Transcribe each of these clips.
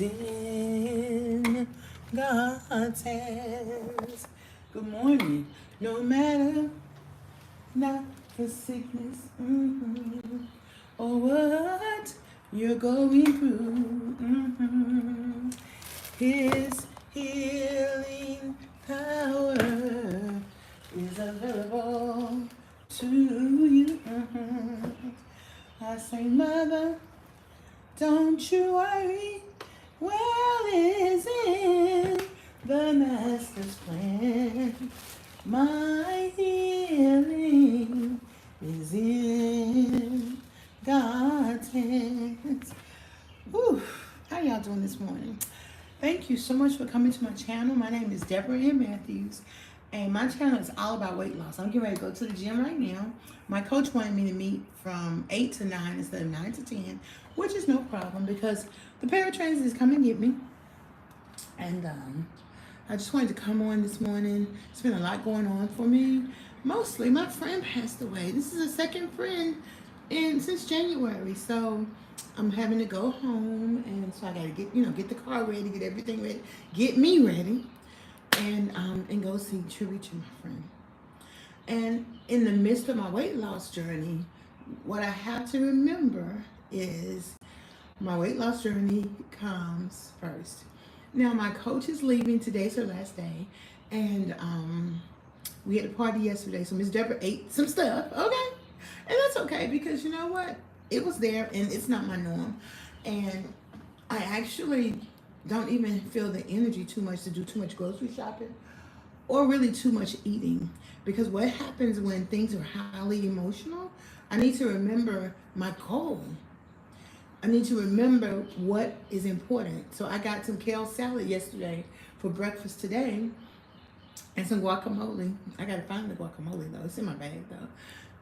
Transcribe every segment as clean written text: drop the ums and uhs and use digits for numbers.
in God's hands. Good morning. No matter not the sickness or what you're going through, His healing power is available to you. I say, Mother, don't you worry. Well, is in the Master's plan. My healing is in God's hands. Whew. How y'all doing this morning? Thank you so much for coming to my channel. My name is DebraAnnMatthews, and my channel is all about weight loss. I'm getting ready to go to the gym right now. My coach wanted me to meet from 8 to 9 instead of 9 to 10, which is no problem because the paratrainers is coming to get me. And I just wanted to come on this morning. It's been a lot going on for me. Mostly, my friend passed away. This is a second friend since January, so I'm having to go home, and so I gotta get the car ready, get everything ready, get me ready, and go see tribute to my friend. And in the midst of my weight loss journey, what I have to remember is my weight loss journey comes first. Now my coach is leaving. Today's her last day, and we had a party yesterday, so Miss Deborah ate some stuff, okay? And that's okay, because you know what? It was there, and it's not my norm. And I actually don't even feel the energy too much to do too much grocery shopping or really too much eating. Because what happens when things are highly emotional, I need to remember my goal. I need to remember what is important. So I got some kale salad yesterday for breakfast today and some guacamole. I got to find the guacamole though. It's in my bag though.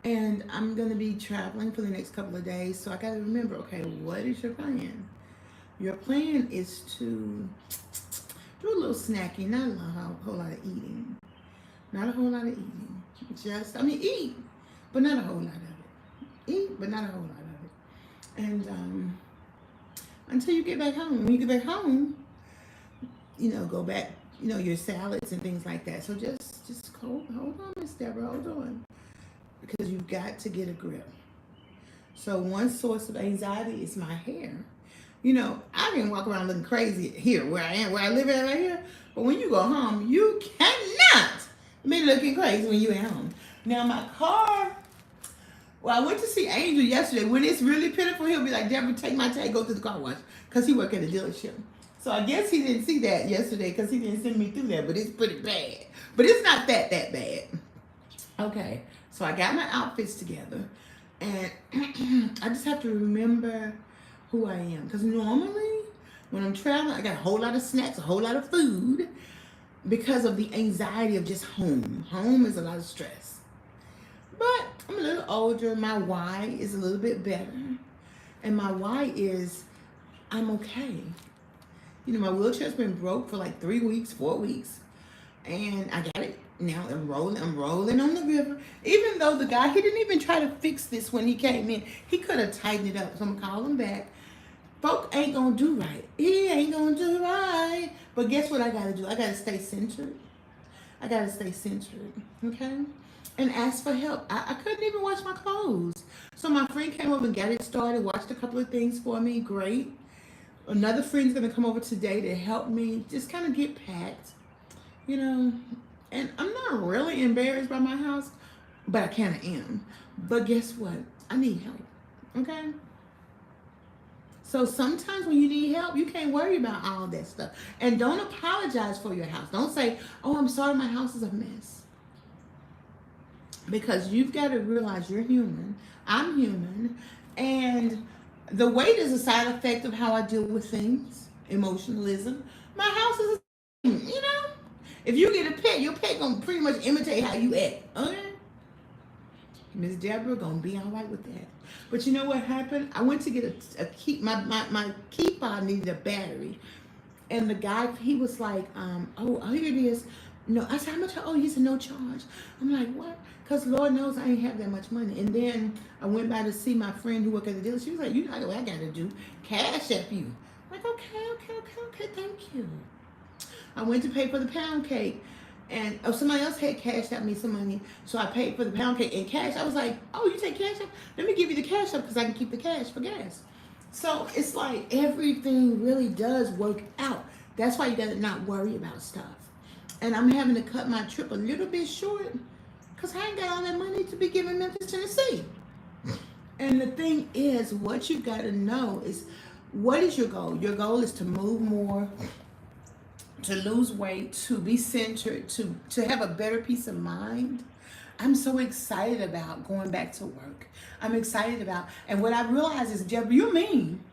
And I'm going to be traveling for the next couple of days. So I got to remember, okay, what is your plan? Your plan is to do a little snacking, not a whole lot of eating. Not a whole lot of eating. Eat, but not a whole lot of it. Eat, but not a whole lot of it. And until you get back home. When you get back home, go back, your salads and things like that. So just hold on, Miss Deborah, hold on. Because you've got to get a grip. So one source of anxiety is my hair. I can walk around looking crazy here where I am, where I live at right here. But when you go home, you cannot be looking crazy when you're at home. Now my car, well, I went to see Angel yesterday. When it's really pitiful, he'll be like, Deborah, take my tag, go to the car wash. Because he worked at a dealership. So I guess he didn't see that yesterday because he didn't send me through that. But it's pretty bad. But it's not that bad. Okay. So I got my outfits together. And I just have to remember who I am. Because normally, when I'm traveling, I got a whole lot of snacks, a whole lot of food. Because of the anxiety of just home. Home is a lot of stress. But I'm a little older. My why is a little bit better. And my why is I'm okay. My wheelchair's been broke for like 3 weeks, 4 weeks. And I got it now. I'm rolling on the river. Even though the guy, he didn't even try to fix this when he came in. He could have tightened it up. So I'm going to call him back. Folk ain't going to do right. He ain't going to do right. But guess what I got to do? I got to stay centered. Okay? And ask for help. I couldn't even wash my clothes. So my friend came over and got it started, watched a couple of things for me. Great. Another friend's going to come over today to help me just kind of get packed. And I'm not really embarrassed by my house, but I kind of am. But guess what? I need help. Okay? So sometimes when you need help, you can't worry about all that stuff. And don't apologize for your house. Don't say, oh, I'm sorry, my house is a mess. Because you've got to realize you're human. I'm human. And the weight is a side effect of how I deal with things. Emotionalism. My house is if you get a pet, your pet gonna pretty much imitate how you act. Okay? Miss Deborah gonna be all right with that. But you know what happened? I went to get a key. My key fob needed a battery. And the guy, he was like, oh, here it is. No, I said, how much? Oh, he said, no charge. I'm like, what? Because Lord knows I ain't have that much money. And then I went by to see my friend who worked at the dealer. She was like, you know what I got to do? Cash App you. I like, okay, thank you. I went to pay for the pound cake, and somebody else had cashed out me some money, so I paid for the pound cake in cash. I was like, oh, you take cash up? Let me give you the cash up because I can keep the cash for gas. So it's like everything really does work out. That's why you got to not worry about stuff. And I'm having to cut my trip a little bit short because I ain't got all that money to be giving Memphis, Tennessee. And the thing is, what you got to know is, what is your goal? Your goal is to move more, to lose weight, to be centered, to have a better peace of mind. I'm so excited about going back to work. I'm excited about, and what I realized is, Deborah, you're mean.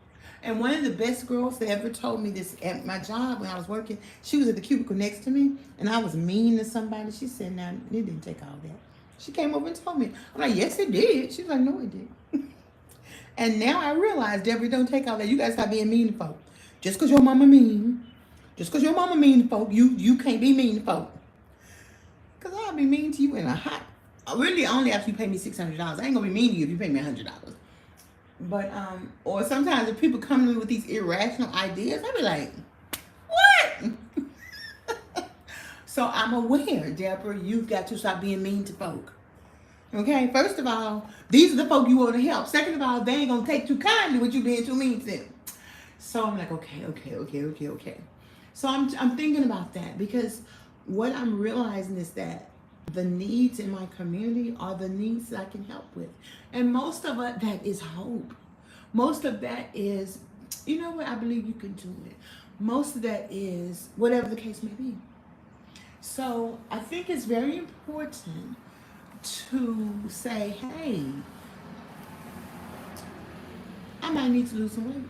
And one of the best girls that ever told me this at my job when I was working, she was at the cubicle next to me, and I was mean to somebody. She said, "Now, it didn't take all that." She came over and told me. I'm like, "Yes, it did." She was like, "No, it did." And now I realize, Deborah, don't take all that. You guys stop being mean to folk. Just because your mama mean, to folk, you can't be mean to folk. Because I'll be mean to you in a hot, really only after you pay me $600. I ain't going to be mean to you if you pay me $100. But, or sometimes if people come to me with these irrational ideas, I'll be like, what? So I'm aware, Deborah, you've got to stop being mean to folk. Okay, first of all, these are the folk you want to help. Second of all, they ain't going to take too kindly what you being too mean to them. So I'm like, okay. So I'm thinking about that, because what I'm realizing is that the needs in my community are the needs that I can help with. And most of that is hope. Most of that is, you know what, I believe you can do it. Most of that is whatever the case may be. So I think it's very important to say, hey, I might need to lose some weight,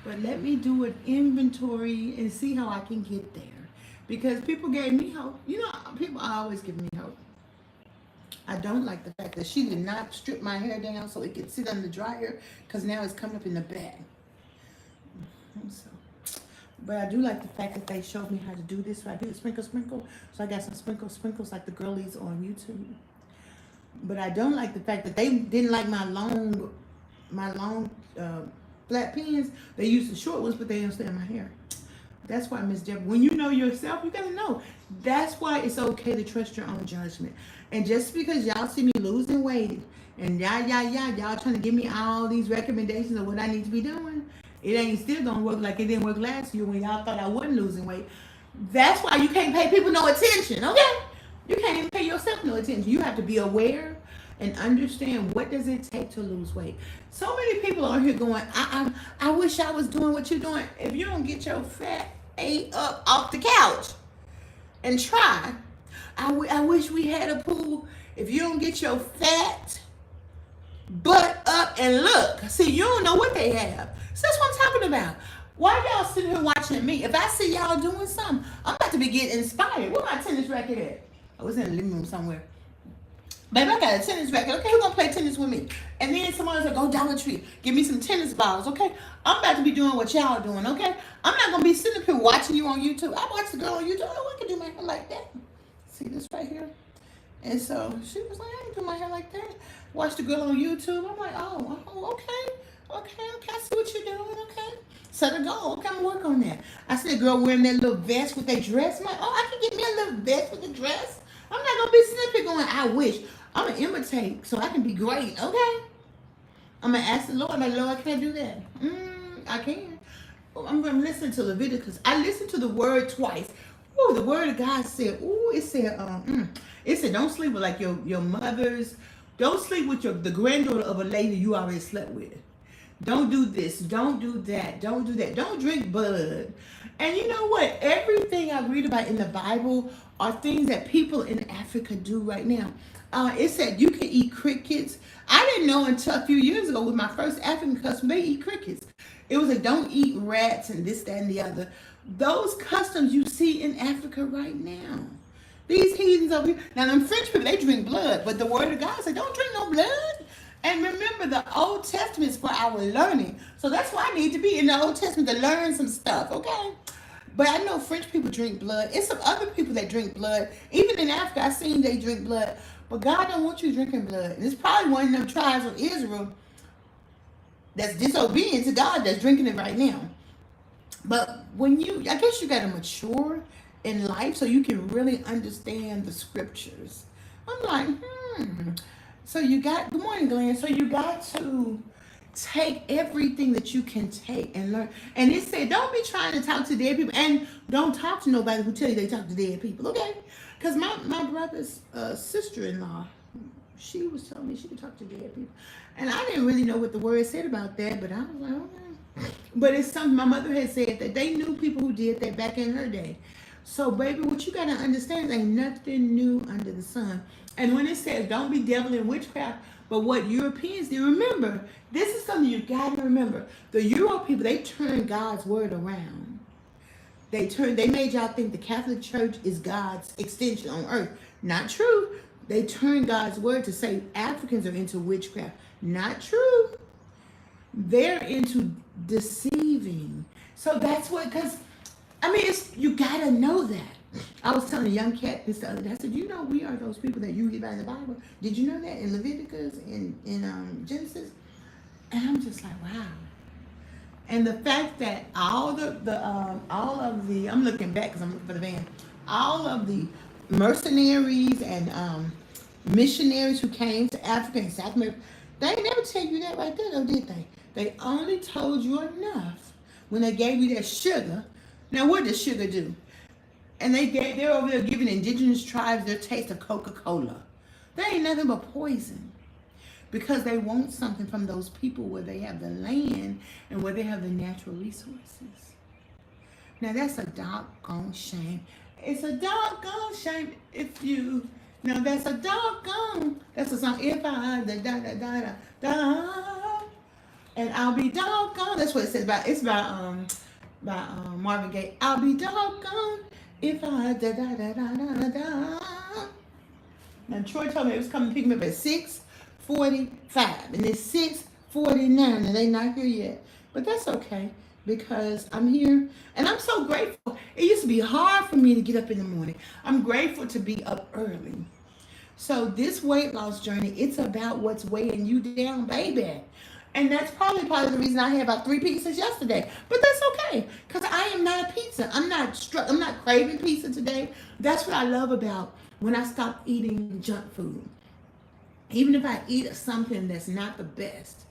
but let me do an inventory and see how I can get there. Because people gave me hope. You know, people always give me hope. I don't like the fact that she did not strip my hair down so it could sit on the dryer, because now it's coming up in the back. So, but I do like the fact that they showed me how to do this. So I did sprinkle. So I got some sprinkles like the girlies on YouTube. But I don't like the fact that they didn't like my long flat pins. They used the short ones, but they didn't stay in my hair. That's why, Miss Deborah, when you know yourself, you gotta know. That's why it's okay to trust your own judgment. And just because y'all see me losing weight and y'all trying to give me all these recommendations of what I need to be doing, it ain't still gonna work like it didn't work last year when y'all thought I wasn't losing weight. That's why you can't pay people no attention, okay? You can't even pay yourself no attention. You have to be aware and understand, what does it take to lose weight. So many people are here going, I wish I was doing what you're doing. If you don't get your fat A up off the couch and try, I wish we had a pool. If you don't get your fat butt up and look, see, you don't know what they have. So that's what I'm talking about. Why y'all sitting here watching me? If I see y'all doing something, I'm about to be getting inspired. Where my tennis racket at? I was in the living room somewhere. Baby, I got a tennis racket. Okay, who's gonna play tennis with me? And then someone's like, go Dollar Tree, give me some tennis balls. Okay, I'm about to be doing what y'all doing. Okay, I'm not gonna be sitting up here watching you on YouTube. I watch the girl on YouTube. Oh, I can do my hair like that. See this right here? And so she was like, I can do my hair like that. Watch the girl on YouTube. I'm like, oh, okay. I see what you're doing. Okay, set a goal. Okay, I'm gonna work on that. I see a girl wearing that little vest with that dress. I'm like, oh, I can get me a little vest with a dress. I'm not gonna be sitting up here going, I wish. I'm gonna imitate so I can be great, okay? I'm gonna ask the Lord, like, Lord, can I do that? I can. I'm gonna listen to Leviticus. I listened to the word twice. Oh, the word of God said, it said, don't sleep with like your mother's, don't sleep with the granddaughter of a lady you already slept with. Don't do this, don't do that, don't do that. Don't drink blood. And you know what? Everything I read about in the Bible are things that people in Africa do right now. It said you can eat crickets. I didn't know until a few years ago with my first African customer, they eat crickets. It was like, don't eat rats and this, that, and the other. Those customs you see in Africa right now. These heathens over here. Now, them French people, they drink blood, but the word of God said, don't drink no blood. And remember, the Old Testament is for our learning. So that's why I need to be in the Old Testament to learn some stuff, okay? But I know French people drink blood. It's some other people that drink blood. Even in Africa, I seen they drink blood. But God don't want you drinking blood. And it's probably one of them tribes of Israel that's disobedient to God that's drinking it right now. But when I guess you got to mature in life so you can really understand the scriptures. I'm like, So good morning, Glenn. So you got to take everything that you can take and learn. And it said, don't be trying to talk to dead people, and don't talk to nobody who tell you they talk to dead people, okay? Because my brother's sister-in-law, she was telling me she could talk to dead people. And I didn't really know what the word said about that, but I was like, okay. But it's something my mother had said, that they knew people who did that back in her day. So, baby, what you got to understand is ain't nothing new under the sun. And when it says don't be devil in witchcraft, but what Europeans did, remember, this is something you got to remember. The Euro people, they turned God's word around. They made y'all think the Catholic Church is God's extension on earth. Not true. They turned God's word to say Africans are into witchcraft. Not true. They're into deceiving. So that's what, because, I mean, you got to know that. I was telling a young cat this the other day. I said, you know, we are those people that you read about in the Bible. Did you know that in Leviticus, in Genesis? And I'm just like, wow. And the fact that all of the, I'm looking back because I'm looking for the van, all of the mercenaries and missionaries who came to Africa and South America, they never tell you that right there, though, did they? They only told you enough when they gave you that sugar. Now, what does sugar do? And they're over there giving indigenous tribes their taste of Coca-Cola. That ain't nothing but poison. Because they want something from those people where they have the land and where they have the natural resources. Now that's a doggone shame. It's a doggone shame if you. Now that's a doggone. That's a song. If I da da da da da, and I'll be doggone. That's what it says about. It's about Marvin Gaye. I'll be doggone if I da da da da da da. Now Troy told me it was coming to pick me up at 6:45, and it's 6:49, and they not here yet. But that's okay, because I'm here, and I'm so grateful. It used to be hard for me to get up in the morning. I'm grateful to be up early. So this weight loss journey, it's about what's weighing you down, baby. And that's probably part of the reason I had about 3 pizzas yesterday. But that's okay, because I am not a pizza. I'm not craving pizza today. That's what I love about when I stop eating junk food. Even if I eat something that's not the best,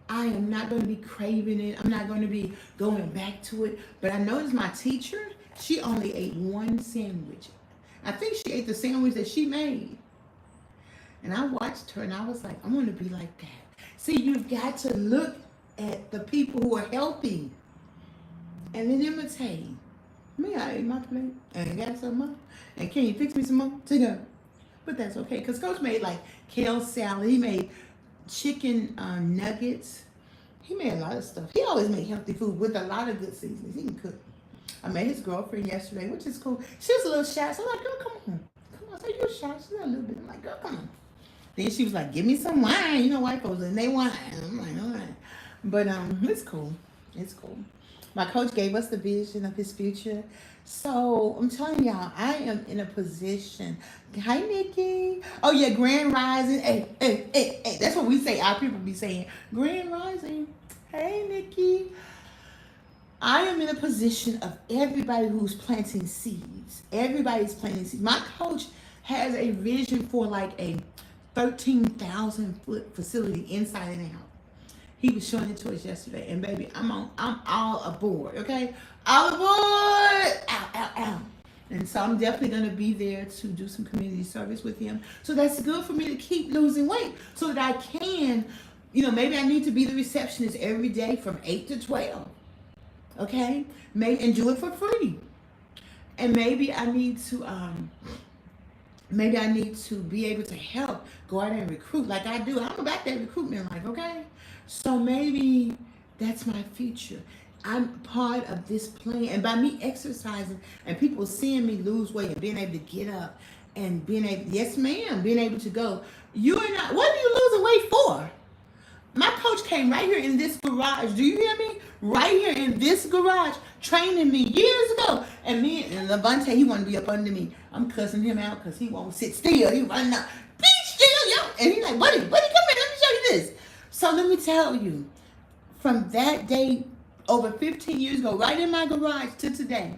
I am not going to be craving it. I'm not going to be going back to it. But I noticed my teacher, she only ate one sandwich. I think she ate the sandwich that she made. And I watched her and I was like, I want to be like that. See, you've got to look at the people who are healthy and then imitate. Me, I ate my plate and got some more. And can you fix me some more? To go. But that's okay, because Coach made like kale salad. He made chicken nuggets. He made a lot of stuff. He always made healthy food with a lot of good seasonings. He can cook. I met his girlfriend yesterday, which is cool. She was a little shy. So I'm like, girl, come on. Come on. So you're shy. She's a little bit. I'm like, girl, come on. Then she was like, give me some wine. You know, white folks, and they wine. I'm like, all right. But it's cool. It's cool. My coach gave us the vision of his future. So I'm telling y'all, I am in a position. Hi, Nikki. Oh, yeah, Grand Rising. Hey. That's what we say. Our people be saying. Grand Rising. Hey, Nikki. I am in a position of everybody who's planting seeds. Everybody's planting seeds. My coach has a vision for like a 13,000 foot facility inside and out. He was showing it to us yesterday, and baby, I'm all aboard, okay? All aboard! Ow. And so I'm definitely gonna be there to do some community service with him. So that's good for me to keep losing weight so that I can, maybe I need to be the receptionist every day from 8 to 12, okay? And do it for free. And maybe I need to, be able to help go out and recruit like I do. I'm about that recruitment life, okay? So maybe that's my future. I'm part of this plan. And by me exercising and people seeing me lose weight and being able to get up and being able to go, what are you losing weight for? My coach came right here in this garage. Do you hear me? Right here in this garage, training me years ago. And me and Levante, he wanted to be up under me. I'm cussing him out because he won't sit still. He running out. Be still, yo. And he's like, buddy, come here. Let me show you this. So let me tell you, from that day over 15 years ago, right in my garage to today.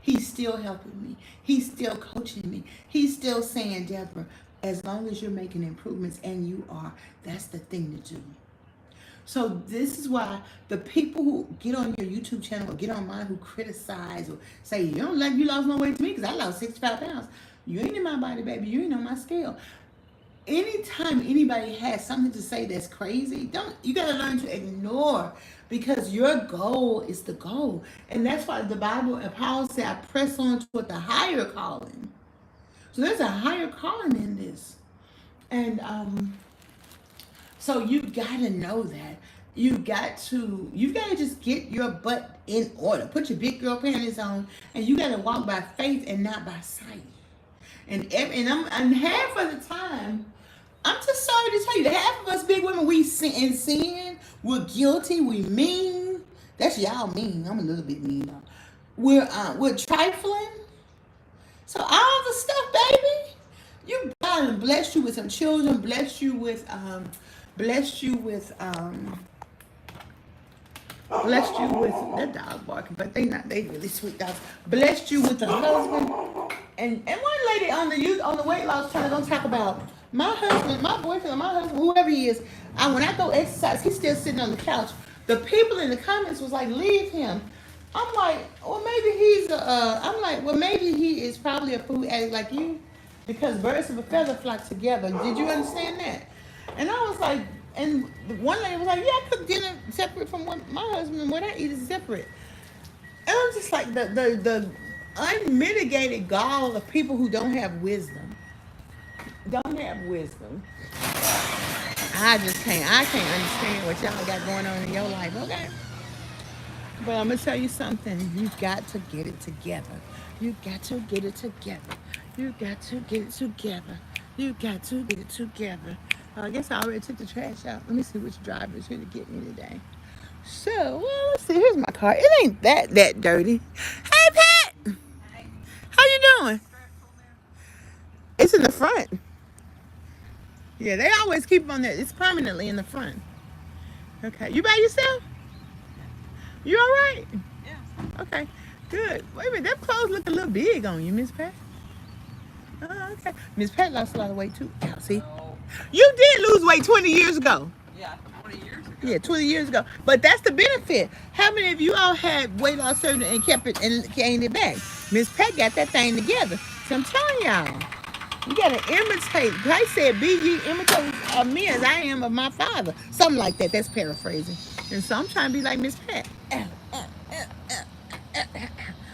He's still helping me. He's still coaching me. He's still saying, Deborah, as long as you're making improvements, and you are, that's the thing to do. So this is why the people who get on your YouTube channel or get on mine who criticize or say, you don't like you lost no weight to me because I lost 65 pounds. You ain't in my body, baby. You ain't on my scale. Anytime anybody has something to say that's crazy, you got to learn to ignore, because your goal is the goal. And that's why the Bible and Paul said, I press on toward the higher calling. So there's a higher calling in this. And so you got to know that. You've got to just get your butt in order. Put your big girl panties on, and you got to walk by faith and not by sight. And half of the time, I'm just sorry to tell you, half of us big women, we sin, we're guilty, we mean. That's y'all mean. I'm a little bit mean though. We're trifling. So all the stuff, baby, God blessed you with some children, blessed you with that dog barking, but they really sweet dogs. Blessed you with a husband, and one lady on the weight loss channel gonna talk about my husband, my boyfriend, my husband, whoever he is. When I go exercise, he's still sitting on the couch. The people in the comments was like, leave him. I'm like, well, maybe maybe he is probably a food addict like you, because birds of a feather flock together. Did you understand that? And I was like, and one lady was like, yeah, I cook dinner separate from what my husband and what I eat is separate. And I'm just like, the unmitigated gall of people who don't have wisdom. I can't understand what y'all got going on in your life, okay? But I'm going to tell you something. You've got to get it together. You got to get it together. I guess I already took the trash out. Let me see which driver is here to get me today. So, well, let's see. Here's my car. It ain't that dirty. Hey, Pat! Hey. How you doing? It's in the front. Yeah, they always keep on there. It's permanently in the front. Okay. You by yourself? You all right? Yeah. Okay. Good. Wait a minute. That clothes look a little big on you, Miss Pat. Oh, okay. Miss Pat lost a lot of weight, too. Now, see? You did lose weight 20 years ago. Yeah, 20 years ago. Yeah, 20 years ago. But that's the benefit. How many of you all had weight loss surgery and kept it and gained it back? Miss Pat got that thing together. So I'm telling y'all, you got to imitate. Christ said, be ye imitators of me as I am of my Father. Something like that. That's paraphrasing. And so I'm trying to be like Miss Pat.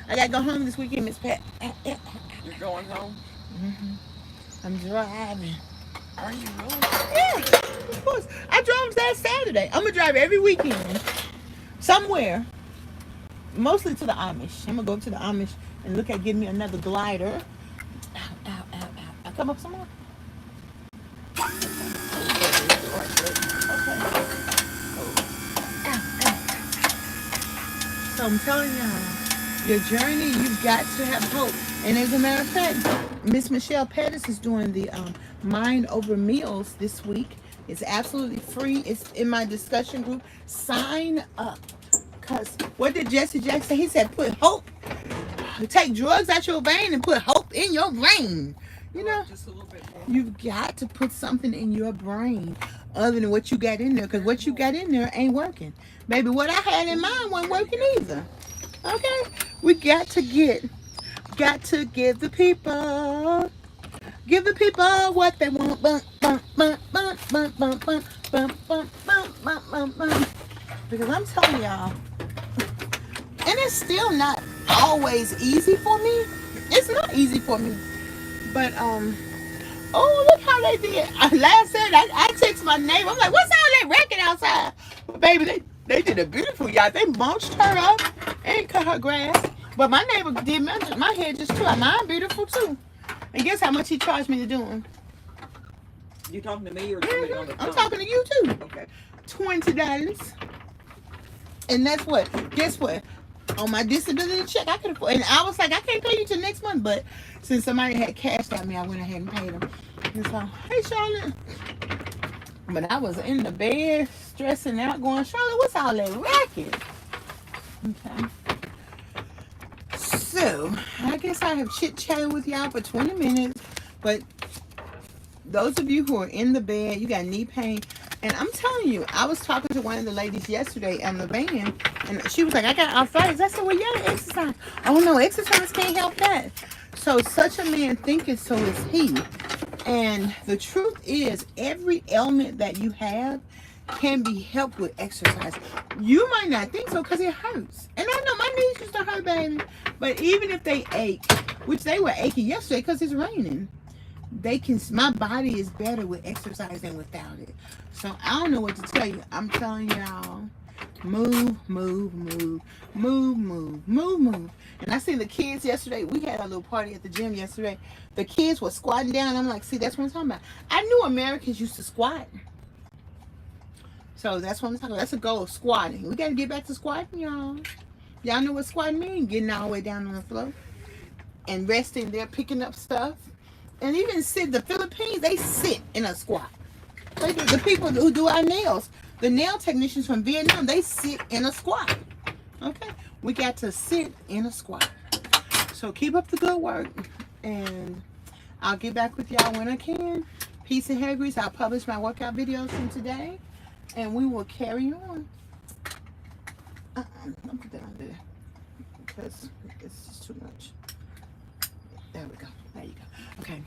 I got to go home this weekend, Miss Pat. You're going home? Mm-hmm. I'm driving. Are you really? Yeah, of course. I drove last Saturday. I'm going to drive every weekend somewhere, mostly to the Amish. I'm going to go up to the Amish and look at getting me another glider. Ow. I'll come up some more. Okay. So I'm telling y'all, your journey, you've got to have hope. And as a matter of fact, Miss Michelle Petties is doing the Mind Over Meals this week. It's absolutely free. It's in my discussion group. Sign up. Because what did Jesse Jackson say? He said, put hope. Take drugs out your vein and put hope in your brain. You know, just a little bit more. You've got to put something in your brain other than what you got in there. Because what you got in there ain't working. Baby, what I had in mind wasn't working either. Okay? We got to give the people what they want. Because I'm telling y'all, and it's still not always easy for me. It's not easy for me. But oh, look how they did. Last Saturday, I text my neighbor. I'm like, what's all that racket outside? But baby, they did a beautiful job. They mulched her up and cut her grass. But my neighbor did my hair just too. Mine beautiful too. And guess how much he charged me to do them? You talking to me or I'm talking to you too. Okay. $20. And that's what? Guess what? On my disability check, I could afford. And I was like, I can't pay you till next month. But since somebody had cashed out me, I went ahead and paid them. And so, hey Charlotte. But I was in the bed stressing out, going, Charlotte, what's all that racket? Okay. So, I guess I have chit-chatted with y'all for 20 minutes, but those of you who are in the bed, you got knee pain, and I'm telling you, I was talking to one of the ladies yesterday on the van, and she was like, I got arthritis. I said, well, yeah, exercise. Oh, no, exercise can't help that. So, such a man thinketh, so is he. And the truth is, every ailment that you have can be helped with exercise. You might not think so because it hurts. And I know my knees used to hurt, baby. But even if they ache, which they were aching yesterday because it's raining, my body is better with exercise than without it. So I don't know what to tell you. I'm telling y'all, move, move, move, move, move, move, move. And I seen the kids yesterday. We had a little party at the gym yesterday. The kids were squatting down. I'm like, see, that's what I'm talking about. I knew Americans used to squat. So that's what I'm talking about. That's a goal of squatting. We got to get back to squatting, y'all. Y'all know what squatting means? Getting all the way down on the floor and resting there, picking up stuff. And even the Philippines, they sit in a squat. The people who do our nails, the nail technicians from Vietnam, they sit in a squat. Okay? We got to sit in a squat. So keep up the good work. And I'll get back with y'all when I can. Peace and hair grease. I'll publish my workout videos from today. And we will carry on. Don't put that on there. Because it's just too much. There we go. There you go. Okay.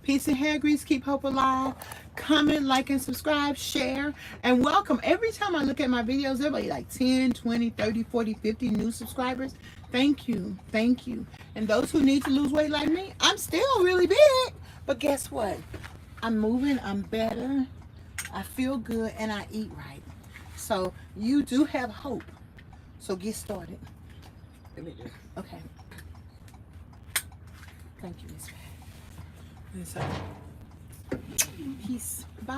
Peace and hair grease. Keep hope alive. Comment, like, and subscribe. Share. And welcome. Every time I look at my videos, everybody like 10, 20, 30, 40, 50 new subscribers. Thank you. Thank you. And those who need to lose weight like me, I'm still really big. But guess what? I'm moving. I'm better. I feel good. And I eat right. So you do have hope. So get started. Okay. Thank you, Miss Pat. Peace. Bye.